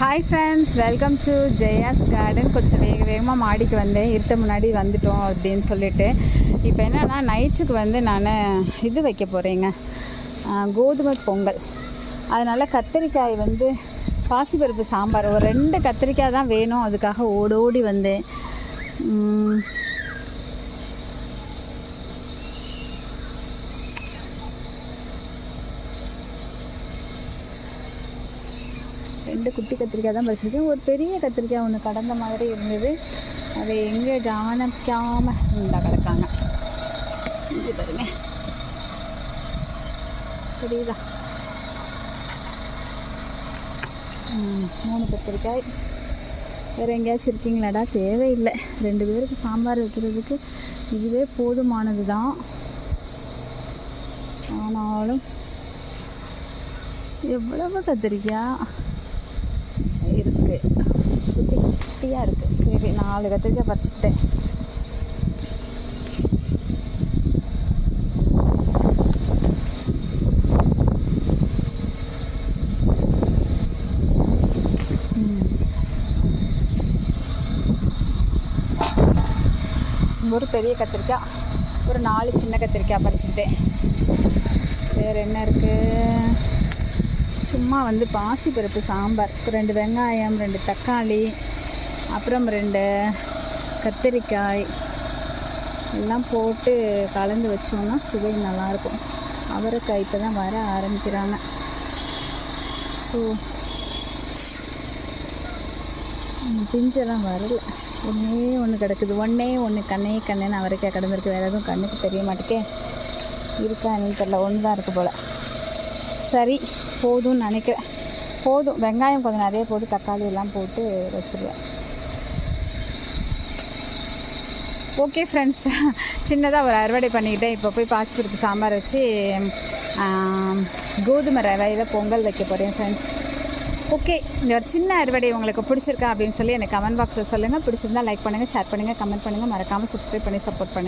Hi friends, welcome to Jaya's garden. கொஞ்சம் வேகமாக மாடிக்கு வந்தேன், இருட்ட முன்னாடி வந்துட்டோம் அப்படின்னு சொல்லிட்டு. இப்போ என்னென்னா நைட்டுக்கு வந்து நான் இது வைக்க போகிறேங்க, கோதுமை பொங்கல். அதனால் கத்திரிக்காய் வந்து பாசிப்பருப்பு சாம்பார், ஒரு 2 கத்திரிக்காய் தான் வேணும், அதுக்காக ஓடோடி வந்தேன். ரெண்டு குட்டி கத்திரிக்காய் தான் பறிச்சிருக்கேன். ஒரு பெரிய கத்திரிக்காய் ஒன்று கடந்த மாதிரி இருந்தது, அதை எங்கே கவனிக்காமல் இருந்தால் கிடக்காங்க. இது பாருங்க, தெரியுதா? 3 கத்திரிக்காய். வேறு எங்கேயாச்சும் இருக்கீங்களாடா? தேவையில்லை, 2 பேருக்கு சாம்பார் வைக்கிறதுக்கு இதுவே போதுமானது தான். ஆனாலும் எவ்வளவு கத்திரிக்காய் இருக்குது, குட்டி குட்டியாக இருக்குது. சரி, 4 கத்திரிக்காய் பறிச்சுக்கிட்டேன். ஒரு பெரிய கத்திரிக்காய், ஒரு 4 சின்ன கத்திரிக்காய் பறிச்சுக்கிட்டேன். வேறு என்ன இருக்குது? சும்மா வந்து பாசிப்பருப்பு சாம்பார், 2 வெங்காயம், 2 தக்காளி, அப்புறம் 2 கத்திரிக்காய் எல்லாம் போட்டு கலந்து வச்சோம்னா சுவை நல்லாயிருக்கும். அவரைக்காய் இப்போ தான் வர ஆரம்பிக்கிறாங்க. ஸோ பிஞ்செல்லாம் வரல, ஒன்று கிடக்குது. ஒன்று கண்ணுன்னு அவரைக்காய் கிடந்திருக்கு. வேறு எதுவும் கண்ணுக்கு தெரிய மாட்டேக்கே, இருக்கா என்னன்னு தெரியல. ஒன்று தான் இருக்குது போல். சரி, போதும்னு நினைக்கிறேன். போதும், வெங்காயம் கொஞ்சம் நிறைய போட்டு தக்காளி எல்லாம் போட்டு வச்சுருவேன். ஓகே ஃப்ரெண்ட்ஸ், சின்னதாக ஒரு அறுவடை பண்ணிக்கிட்டேன். இப்போ போய் பாசிப்பருப்பு சாம்பார் வச்சு கோதுமை ரவையில் பொங்கல் வைக்க போகிறேன் ஃப்ரெண்ட்ஸ். ஓகே, இந்த ஒரு சின்ன அறுவடை உங்களுக்கு பிடிச்சிருக்கா அப்படின்னு சொல்லி எனக்கு கமெண்ட் பாக்ஸில் சொல்லுங்கள். பிடிச்சிருந்தால் லைக் பண்ணுங்கள், ஷேர் பண்ணுங்கள், கமெண்ட் பண்ணுங்கள், மறக்காமல் சப்ஸ்கிரைப் பண்ணி சப்போர்ட் பண்ணுங்கள்.